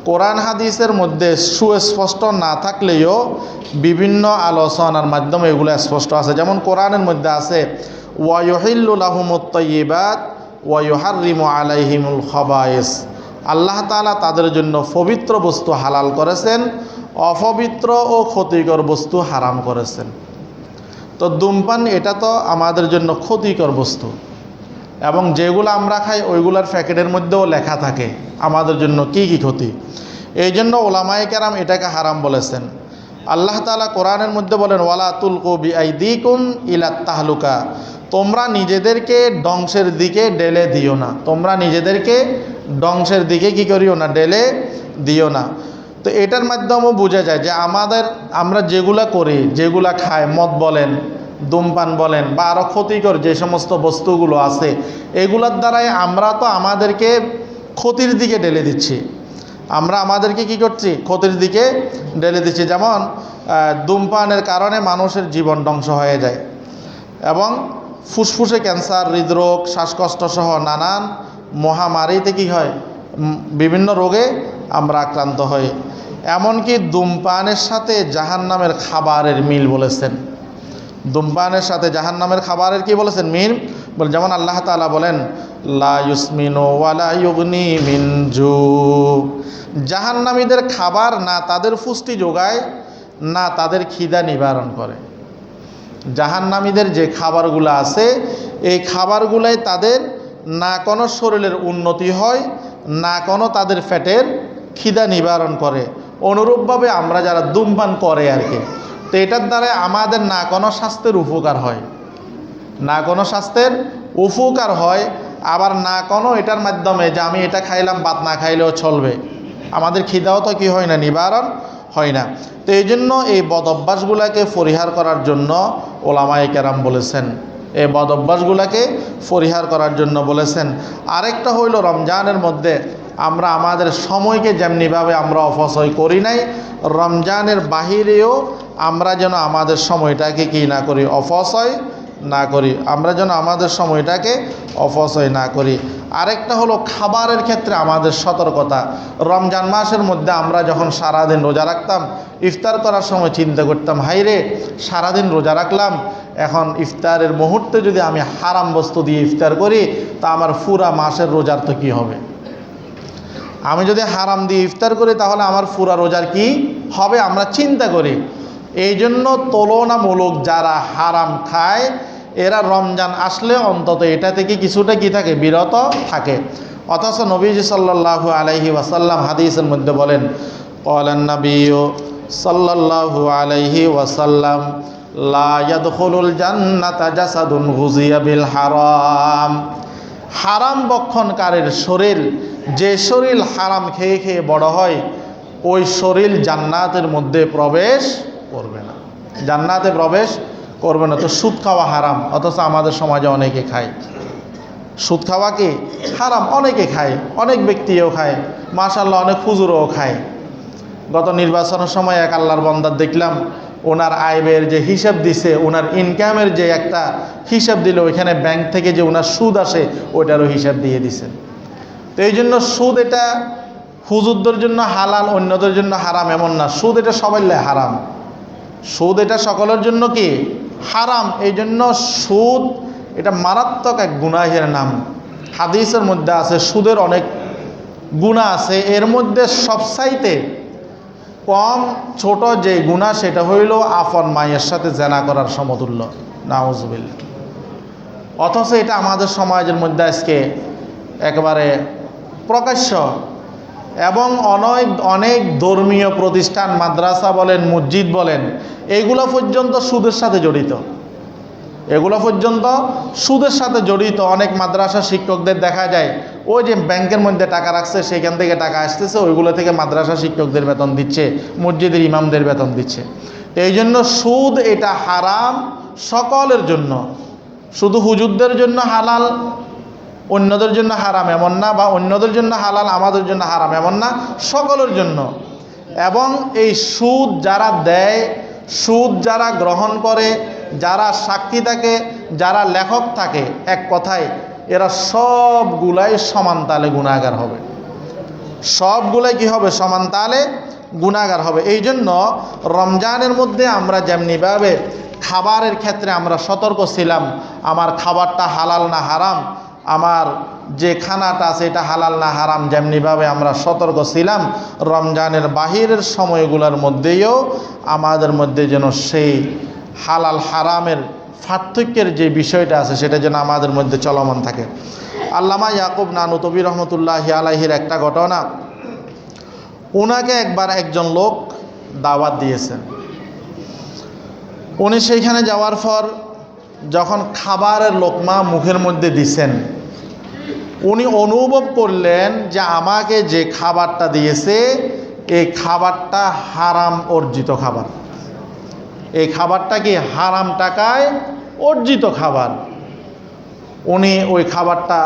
A: কোরআন হাদিসের মধ্যে সুস্পষ্ট না থাকলেও বিভিন্ন আলোচনার মাধ্যমে এগুলো স্পষ্ট আছে। যেমন কোরআনের মধ্যে আছে, ওয়া ইউহিল্লু লাহুমুত তাইয়্যিবাত ওয়া ইউহাররিমু আলাইহিমুল খাবায়েস। আল্লাহ তাআলা তাদের জন্য পবিত্র বস্তু হালাল করেছেন, অপবিত্র ও ক্ষতিকর বস্তু হারাম করেছেন। তো ধূমপান এটা তো আমাদের জন্য ক্ষতিকর বস্তু, এবং যেগুলো আমরা খাই ওইগুলার প্যাকেটের মধ্যেও লেখা থাকে আমাদের জন্য কি কি ক্ষতি। এই জন্য ওলামায়ে কেরাম এটাকে হারাম বলেছেন। আল্লাহ তাআলা কোরআনের মধ্যে বলেন, ওয়ালা তুলকু বিআইদিকুম ইলাত তাহলুকা। তোমরা নিজেদেরকে ধ্বংসের দিকে ঢেলে দিও না, তোমরা নিজেদেরকে ধ্বংসের দিকে কি করিও না, ঢেলে দিও না। তো এটার মাধ্যমেও বোঝা যায় যে আমরা যেগুলা করি, যেগুলা খাই, মদ বলেন, ধূমপান বলেন, বা আরও ক্ষতিকর যে সমস্ত বস্তুগুলো আছে, এগুলোর দ্বারাই আমরা তো আমাদেরকে ক্ষতির দিকে ঢেলে দিচ্ছি। আমরা আমাদেরকে কি করছি, ক্ষতির দিকে ঢেলে দিচ্ছি। যেমন ধূমপানের কারণে মানুষের জীবন ধ্বংস হয়ে যায়, এবং ফুসফুসে ক্যান্সার, হৃদরোগ, শ্বাসকষ্ট সহ নানান মহামারীতে কি হয়, বিভিন্ন রোগে আমরা আক্রান্ত হই। এমনকি ধূমপানের সাথে জাহান্নামের খাবারের মিল বলেছেন। ধূমপানের সাথে জাহান্নামের খাবারের কি বলেছেন, মিল। যেমন আল্লাহ তাআলা বলেন, লা ইউসমিনু ওয়ালা ইউগনি মিন জু। জাহান্নামীদের খাবার না তাদের পুষ্টি যোগায়, না তাদের খিদা নিবারণ করে। জাহান্নামীদের যে খাবারগুলো আছে, এই খাবারগুলাই তাদের না কোনো শরীরের উন্নতি হয়, না কোনো তাদের পেটের খিদা নিবারণ করে। অনুরূপভাবে আমরা যারা ধূমপান করে আর কি, তো এটার দ্বারা আমাদের না কোনো স্বাস্থ্যের উপকার হয়, না কোনো স্বাস্থ্যের উপকার হয়, আবার না কোনো এটার মাধ্যমে যে আমি এটা খাইলাম, ভাত না খাইলেও চলবে, আমাদের খিদাও তো কি হয় না, নিবারণ হয় না। তো এই জন্য এই বদ অভ্যাসগুলোকে পরিহার করার জন্য ওলামায়ে কেরাম বলেছেন, এই বদ অভ্যাসগুলোকে পরিহার করার জন্য বলেছেন। আরেকটা হইল রমজানের মধ্যে আমরা আমাদের সময়কে যেমনিভাবে আমরা অপচয় করি নাই, রমজানের বাহিরেও আমরা যেন আমাদের সময়টাকে কি না করি, অপচয় না করি, আমরা যেন আমাদের সময়টাকে অপচয় না করি। আরেকটা হলো খাবারের ক্ষেত্রে আমাদের সতর্কতা। রমজান মাসের মধ্যে আমরা যখন সারাদিন রোজা রাখতাম, ইফতার করার সময় চিন্তা করতাম, হাইরে সারাদিন রোজা রাখলাম, এখন ইফতারের মুহূর্তে যদি আমি হারাম বস্তু দিয়ে ইফতার করি তা আমার পুরা মাসের রোজার তো কী হবে? আমি যদি হারাম দিয়ে ইফতার করি তাহলে আমার পুরা রোজার কি হবে? আমরা চিন্তা করি। এই জন্য তুলনামূলক যারা হারাম খায় এরা রমজান আসলে অন্তত এটা থেকে কিছুটা কি থাকে, বিরত থাকে। অথচ নবীজি সাল্লাল্লাহু আলাইহি ওয়াসাল্লাম হাদিসের মধ্যে বলেন, ক্বালান নাবিয়্যু সাল্লাল্লাহু আলাইহি ওয়াসাল্লাম লা ইয়াদখুলুল জান্নাতা জাসাদুন গুযিয়া বিল হারাম। হারাম বক্ষণকারীর শরীর, যে শরীর হারাম খেয়ে খেয়ে বড় হয়, ওই শরীর জান্নাতের মধ্যে প্রবেশ করবে না, জান্নাতে প্রবেশ করবে না। তো সুদ খাওয়া হারাম, অথচ আমাদের সমাজে অনেকে খায়। সুদ খাওয়া কি হারাম? অনেকে খায়, অনেক ব্যক্তিও খায়, মাশাআল্লাহ অনেক হুজুরও খায়। গত নির্বাচনের সময় এক আল্লাহর বান্দা দেখলাম, ওনার আয় ব্যয়ের যে হিসাব দিছে, ওনার ইনকামের যে একটা হিসাব দিল, ওইখানে ব্যাংক থেকে যে ওনার সুদ আসে ওইটারও হিসাব দিয়ে দিছে। তো এই জন্য সুদ এটা হুজুরদের জন্য হালাল, অন্যদের জন্য হারাম এমন না। সুদ এটা সবাই হারাম, সুদ এটা সকলের জন্য কি হারাম। এই জন্য সুদ এটা মারাত্মক এক গুনাহের নাম। হাদিসের মধ্যে আছে সুদের অনেক গুনাহ আছে, এর মধ্যে সবচাইতে কম ছোট যে গুনাহ সেটা হইল আপন মায়ের সাথে জেনা করার সমতুল্য, নাউজুবিল্লাহ। অথচ এটা আমাদের সমাজের মধ্যে আজকে একেবারে প্রকাশ্য, এবং অনেক ধর্মীয় প্রতিষ্ঠান, মাদ্রাসা বলেন, মসজিদ বলেন, এগুলো পর্যন্ত সুদের সাথে জড়িত, এগুলো পর্যন্ত সুদের সাথে জড়িত। অনেক মাদ্রাসা শিক্ষকদের দেখা যায় ওই যে ব্যাংকের মধ্যে টাকা রাখছে, সেখান থেকে টাকা আসতেছে, ওইগুলো থেকে মাদ্রাসা শিক্ষকদের বেতন দিচ্ছে, মসজিদের ইমামদের বেতন দিচ্ছে। এই জন্য সুদ এটা হারাম সকলের জন্য, শুধু হুজুরদের জন্য হালাল অন্যদের জন্য হারাম এমন না, বা অন্যদের জন্য হালাল আমাদের জন্য হারাম এমন না, সকলের জন্য। এবং এই সুদ যারা দেয়, সুদ যারা গ্রহণ করে, যারা সাক্ষী থাকে, যারা লেখক থাকে, এক কথায় এরা সবগুলাই সমান তালে গুনাহগার হবে, সবগুলাই কি হবে? সমান তালে গুনাহগার হবে। এই জন্য রমজানের মধ্যে আমরা যেমনিভাবে খাবারের ক্ষেত্রে আমরা সতর্ক ছিলাম, আমার খাবারটা হালাল না হারাম, আমার যে খানাটা আছে এটা হালাল না হারাম, যেমনিভাবে আমরা সতর্ক ছিলাম, রমজানের বাহিরের সময়গুলোর মধ্যেও আমাদের মধ্যে যেন সেই হালাল হারামের পার্থক্যের যে বিষয়টা আছে সেটা যেন আমাদের মধ্যে চলমান থাকে। আল্লামা ইয়াকুব নানুতবী রহমতুল্লাহি আলাইহির একটা ঘটনা, ওনাকে একবার একজন লোক দাওয়াত দিয়েছেন। উনি সেইখানে যাওয়ার পর যখন খাবারের লোকমা মুখের মধ্যে দিছেন, উনি অনুভব করলেন যে আমাকে যে খাবারটা দিয়েছে এই খাবারটা হারাম অর্জিত খাবার, এই খাবারটা কি হারাম টাকায় অর্জিত খাবার। উনি ওই খাবারটা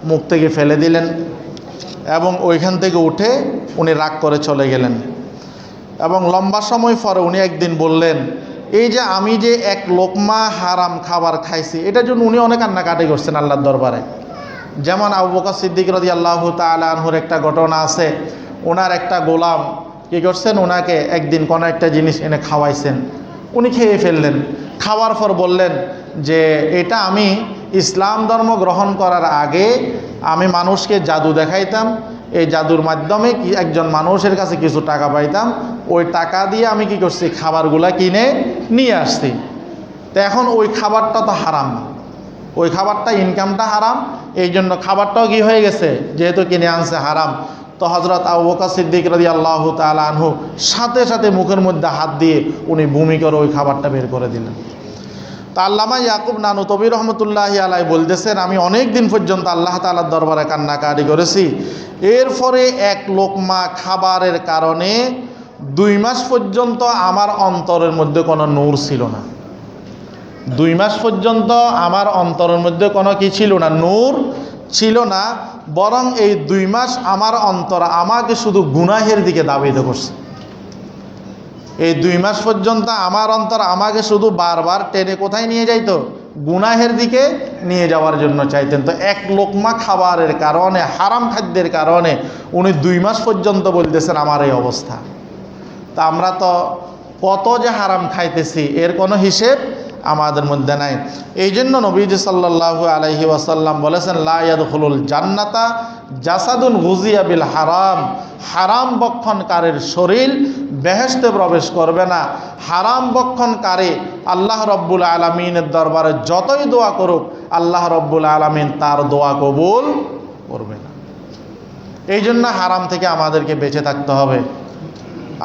A: মুখ থেকে ফেলে দিলেন এবং ওইখান থেকে উঠে উনি রাগ করে চলে গেলেন। এবং লম্বা সময় পরে উনি একদিন বললেন, এই যে আমি যে এক লোকমা হারাম খাবার খাইছি, এটার জন্য উনি অনেক কান্নাকাটি করছেন আল্লাহর দরবারে। যেমন আবু বকর সিদ্দিক রাদিয়াল্লাহু তাআলা আনহুর একটা ঘটনা আছে, ওনার একটা গোলাম কী করছেন, ওনাকে একদিন কোনো একটা জিনিস এনে খাওয়াইছেন, উনি খেয়ে ফেললেন। খাওয়ার পর বললেন যে এটা আমি ইসলাম ধর্ম গ্রহণ করার আগে আমি মানুষকে জাদু দেখাইতাম, এই জাদুর মাধ্যমে একজন মানুষের কাছে কিছু টাকা পাইতাম, ওই টাকা দিয়ে আমি কি করছি, খাবারগুলা কিনে নিয়ে আসছি। তো এখন ওই খাবারটা তো হারাম, ওই খাবারটা ইনকামটা হারাম, এই জন্য খাবারটাও কি হয়ে গেছে, যেহেতু কিনে আনছে হারাম। তো হযরত আবু বকর সিদ্দিক রাদিয়াল্লাহু তাআলা আনহু সাথে সাথে মুখের মধ্যে হাত দিয়ে উনি বমি করে ওই খাবারটা বের করে দিলেন। তা আল্লামা ইয়াকুব নানুতবী রহমতুল্লাহি আলাইহি বলতেছেন, আমি অনেক দিন পর্যন্ত আল্লাহ তাআলার দরবারে কান্নাকাটি করেছি। এরপরে এক লোকমা খাবারের কারণে 2 মাস পর্যন্ত আমার অন্তরের মধ্যে কোনো নূর ছিল না। 2 মাস পর্যন্ত আমার অন্তরের মধ্যে কোনো কি ছিল না, নূর ছিল না, বরং এই 2 মাস আমার অন্তর আমাকে শুধু গুনাহের দিকে ধাবিত করছে। এই 2 মাস পর্যন্ত আমার অন্তর আমাকে শুধু বারবার টেনে কোথায় নিয়ে যাইতো, গুনাহের দিকে নিয়ে যাওয়ার জন্য চাইতেন। তো এক লোকমা খাবারের কারণে, হারাম খাদ্যের কারণে উনি 2 মাস পর্যন্ত বলতেছেন আমার এই অবস্থা। তা আমরা তো কত যে হারাম খাইতেছি এর কোনো হিসেব আমাদের মধ্যে নাই। এই জন্য নবীজি সাল্লাল্লাহু আলাইহি ওয়াসাল্লাম বলেছেন, লা ইয়াদখুলুল জান্নাতা জাসাদুন গুজিয়া বিল হারাম, হারাম বক্ষণকারীর শরীর বেহেশতে প্রবেশ করবে না। হারাম বক্ষণকারী আল্লাহ রব্বুল আলামিনের দরবারে যতই দোয়া করুক, আল্লাহ রব্বুল আলামিন তার দোয়া কবুল করবে না। এই জন্য হারাম থেকে আমাদেরকে বেঁচে থাকতে হবে।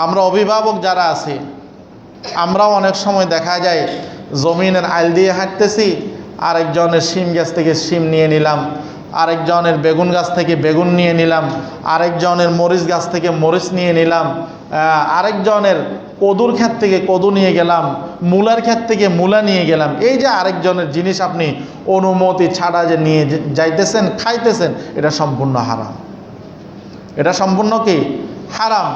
A: আমরা অভিভাবক যারা আছি, আমরাও অনেক সময় দেখা যায় জমিনের আইল দিয়ে হাঁটতেছি, আরেকজনের শিম গাছ থেকে শিম নিয়ে নিলাম, আরেকজনের বেগুন গাছ থেকে বেগুন নিয়ে নিলাম, আরেকজনের মরিচ গাছ থেকে মরিচ নিয়ে নিলাম, আরেকজনের কদুর ক্ষেত থেকে কদু নিয়ে গেলাম, মূলার ক্ষেত থেকে মূলা নিয়ে গেলাম। এই যে আরেকজনের জিনিস আপনি অনুমতি ছাড়া যে নিয়ে যাইতেছেন, খাইতেছেন, এটা সম্পূর্ণ হারাম। এটা সম্পূর্ণ কি হারাম।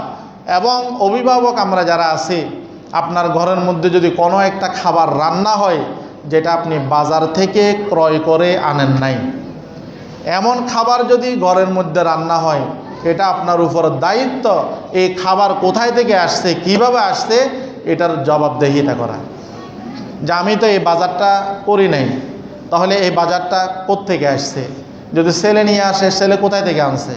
A: এবং অভিভাবক আমরা যারা আছি, আপনার ঘরের মধ্যে যদি কোনো একটা খাবার রান্না হয় যেটা আপনি বাজার থেকে ক্রয় করে আনেন নাই, এমন খাবার যদি ঘরের মধ্যে রান্না হয়, এটা আপনার উপর দায়িত্ব এই খাবার কোথায় থেকে আসছে, কিভাবে আসছে, এটার জবাবদিহিতা করা। যে আমি তো এই বাজারটা করি নাই, তাহলে এই বাজারটা কোত্থেকে আসছে, যদি ছেলে নিয়ে আসে, ছেলে কোথায় থেকে আনছে,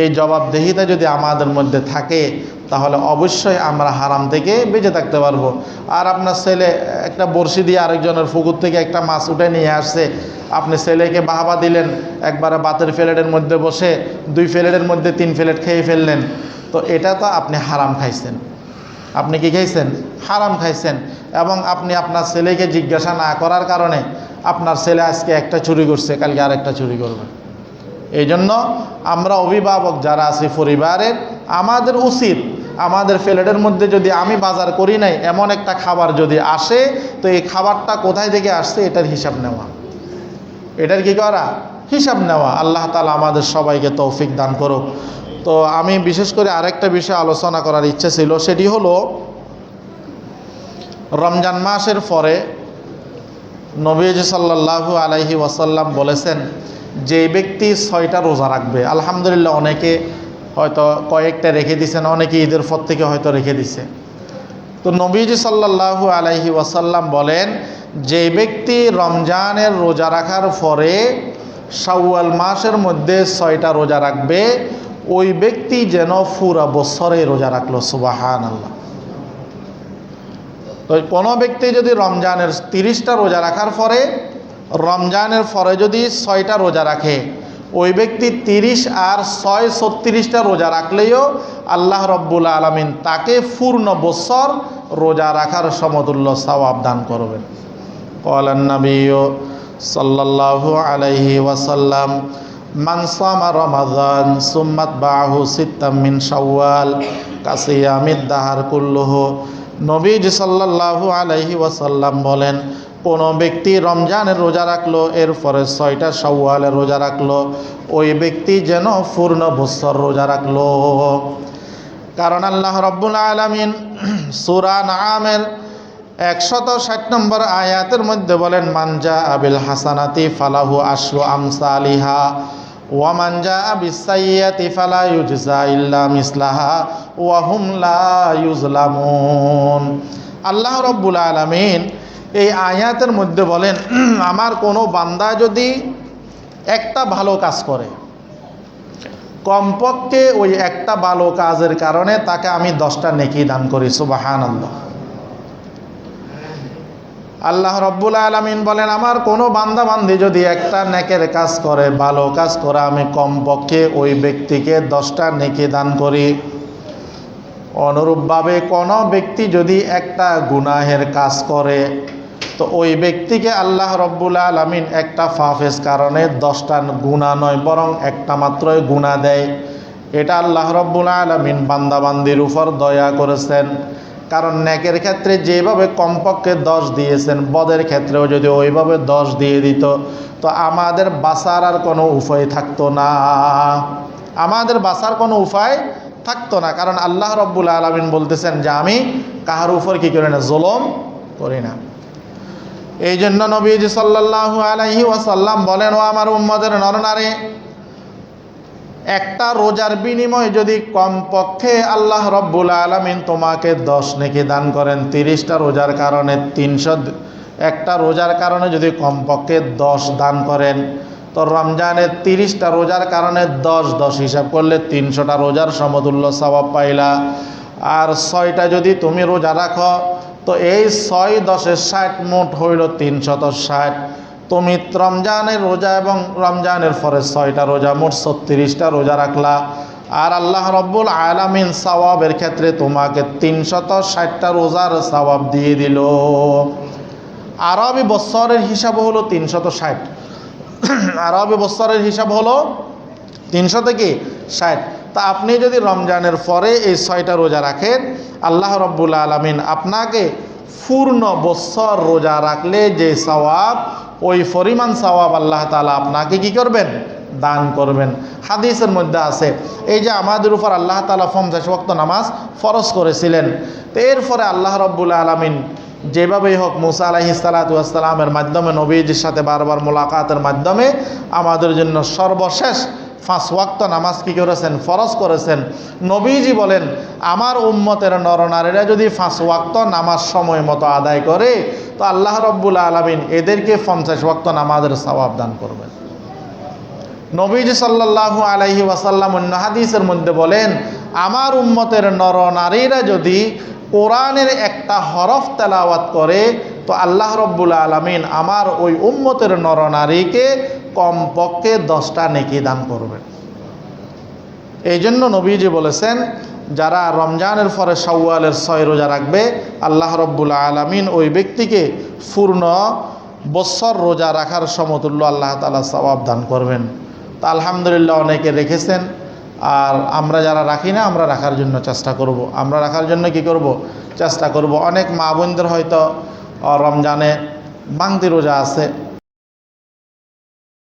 A: এই জবাবদিহিতা যদি আমাদের মধ্যে থাকে, তাহলে অবশ্যই আমরা হারাম থেকে বেঁচে থাকতে পারবো। আর আপনার ছেলে একটা বড়শি দিয়ে আরেকজনের পুকুর থেকে একটা মাছ উঠে নিয়ে আসছে, আপনি ছেলেকে বাহাবা দিলেন, একবারে বাতের প্লেটের মধ্যে বসে 2 প্লেটের মধ্যে 3 প্লেট খেয়ে ফেললেন, তো এটা তো আপনি হারাম খাইছেন। আপনি কি খাইছেন? হারাম খাইছেন। এবং আপনি আপনার ছেলেকে জিজ্ঞাসা না করার কারণে আপনার ছেলে আজকে একটা চুরি করছে, কালকে আরেকটা চুরি করবে। এই জন্য আমরা অভিভাবক যারা আছি পরিবারের, আমাদের উচিত আমাদের প্লেটের মধ্যে যদি আমি বাজার করি নাই এমন একটা খাবার যদি আসে, তো এই খাবারটা কোথায় থেকে আসছে এটার হিসাব নেওয়া, এটার কি করা, হিসাব নেওয়া। আল্লাহ তাআলা আমাদের সবাইকে তৌফিক দান করুক। তো আমি বিশেষ করে আরেকটা বিষয় আলোচনা করার ইচ্ছে ছিল, সেটি হলো রমজান মাসের পরে নবীজি সাল্লাল্লাহু আলাইহি ওয়াসাল্লাম বলেছেন, যে ব্যক্তি 6টা রোজা রাখবে, আলহামদুলিল্লাহ অনেকে হয়তো কয়েকটা রেখে দিয়েছেন, অনেকে ঈদের পর থেকে হয়তো রেখে দিছে। তো নবীজি সাল্লাল্লাহু আলাইহি ওয়াসাল্লাম বলেন, যে ব্যক্তি রমজানের রোজা রাখার পরে শাওয়াল মাসের মধ্যে 6টা রোজা রাখবে, ওই ব্যক্তি যেন পুরা বছরে রোজা রাখলো। সুবহানাল্লাহ। তো কোনো ব্যক্তি যদি রমজানের 30টা রোজা রাখার পরে, রমজানের পরে যদি 6টা রোজা রাখে, ওই ব্যক্তি 30 আর 6 36টা রোজা রাখলেও আল্লাহ রব্বুল আলামিন তাকে পূর্ণ বছর রোজা রাখার সমতুল্য সওয়াব দান করবেন। ক্বালান নবী সাল্লাল্লাহু আলাইহি ওয়াসাল্লাম, মান সামা রমাদান সুম্মা বাহু সিত্তাম মিন শাওয়াল কাসিয়ামিদ দাহার কুল্লুহু। নবীজি সাল্লাল্লাহু আলাইহি ওয়াসাল্লাম বলেন, কোনো ব্যক্তি রমজানের রোজা রাখলো, এরপরে 6টা শাওয়ালের রোজা রাখলো, ওই ব্যক্তি যেন পূর্ণ বছর রোজা রাখলো। কারণ আল্লাহ রাব্বুল আলামিন সূরা আনআমের 160 নম্বর আয়াতের মধ্যে বলেন, মান জাআ বিল হাসানাতি ফালাহু আশরু আমসালিহা ওয়া মান জাআ বিস সাইয়্যাতি ফালা ইউজজা ইল্লা মিসলাহা ওয়া হুম লা ইউজলামুন। আল্লাহ রাব্বুল আলামিন এই আয়াতের মধ্যে বলেন, আমার কোনো বান্দা যদি একটা ভালো কাজ করে, কমপক্ষে ওই একটা ভালো কাজের কারণে তাকে আমি 10টা নেকি দান করি। সুবহানাল্লাহ। আল্লাহ রাব্বুল আলামিন বলেন, আমার কোনো বান্দা বান্দি যদি একটা নেকের কাজ করে, ভালো কাজ করে, আমি কমপক্ষে ওই ব্যক্তিকে 10টা নেকি দান করি। অনুরূপভাবে কোনো ব্যক্তি যদি একটা গুনাহের কাজ করে, তো ওই ব্যক্তিকে আল্লাহ রব্বুল আলামিন একটা পাপের কারণে 10টা গুনাহ নয়, বরং একটা মাত্রই গুনাহ দেয়। এটা আল্লাহ রাব্বুল আলামিন বান্দাবান্দির উপর দয়া করেছেন। কারণ নেকের ক্ষেত্রে যেভাবে কমপক্ষে 10 দিয়েছেন, বদের ক্ষেত্রেও যদি ওইভাবে 10 দিয়ে দিত তো আমাদের বাঁচার আর কোনো উপায় থাকতো না। আমাদের বাঁচার কোনো উপায় থাকতো না। কারণ আল্লাহ রাব্বুল আলামিন বলতেছেন যে আমি কাহার উপর কি করি না, জুলুম করি না। এই জন্য নবীজি সাল্লাল্লাহু আলাইহি ওয়াসাল্লাম বলেন, ও আমার উম্মতের নরনারী, একটা রোজার বিনিময়ে যদি কমপক্ষে আল্লাহ রাব্বুল আলামিন তোমাকে 10 নেকি দান করেন, 30টা রোজার কারণে 300, একটা রোজার কারণে যদি কমপক্ষে 10 দান করেন, তো রমজানের 30টা রোজার কারণে 10 হিসাব করলে 300টা রোজার সমতুল্য সওয়াব পাইলা। আর 6টা যদি তুমি রোজা রাখো তো এই 6 10 60 মোট হইল 360। তুমি রমজানের রোজা এবং রমজানের পরে 6টা রোজা, মোট 36টা রোজা রাখলা। আর আল্লাহ রাব্বুল আলামিন সওয়াবের ক্ষেত্রে তোমাকে 360টা রোজার সওয়াব দিয়ে দিল। আরবি বছরের হিসাব হলো 360। আরবি বছরের হিসাব হলো 300 থেকে 60। তা আপনি যদি রমজানের পরে এই 6টা রোজা রাখেন, আল্লাহ রাব্বুল আলামিন আপনাকে পূর্ণ বছর রোজা রাখলে যে সওয়াব, ওই পরিমাণ সওয়াব আল্লাহ তাআলা আপনাকে কি করবেন, দান করবেন। হাদিসের মধ্যে আছে এই যে আমাদের উপর আল্লাহ তাআলা 50 ওয়াক্ত নামাজ ফরজ করেছিলেন, তো এরপরে আল্লাহ রাব্বুল আলামিন যেভাবেই হোক মুসা আলাইহিস সালাতু ওয়াস সালামের মাধ্যমে, নবীজির সাথে বারবার মোলাকাতের মাধ্যমে আমাদের জন্য সর্বশেষ 5 ওয়াক্ত নামাজ কি করেছেন, ফরজ করেছেন। নবীজি বলেন, আমার উম্মতের নরনারীরা যদি 5 ওয়াক্ত নামাজ সময় মতো আদায় করে তো আল্লাহ রাব্বুল আলামিন এদেরকে 50 ওয়াক্ত নামাজের সওয়াব দান করবেন। নবীজি সাল্লাল্লাহু আলাইহি ওয়াসাল্লাম অন্য হাদিসের মধ্যে বলেন, আমার উম্মতের নরনারীরা যদি কোরআনের একটা হরফ তেলাওয়াত করে তো আল্লাহ রাব্বুল আলামিন আমার ওই উম্মতের নরনারীকে কমপক্ষে 10টা নেকি দান করবেন। এই জন্য নবীজি বলেছেন, যারা রমজানের পরে শাওয়ালের 6 রোজা রাখবে, আল্লাহ রাব্বুল আলামিন ওই ব্যক্তিকে পূর্ণ বছর রোজা রাখার সমতুল্য আল্লাহ তাআলা সওয়াব দান করবেন। তা আলহামদুলিল্লাহ অনেকে রেখেছেন, আর আমরা যারা রাখি না আমরা রাখার জন্য চেষ্টা করব। আমরা রাখার জন্য কি করব, চেষ্টা করব। অনেক মা বোনদের হয়তো রমজানে বাংতি রোজা আছে,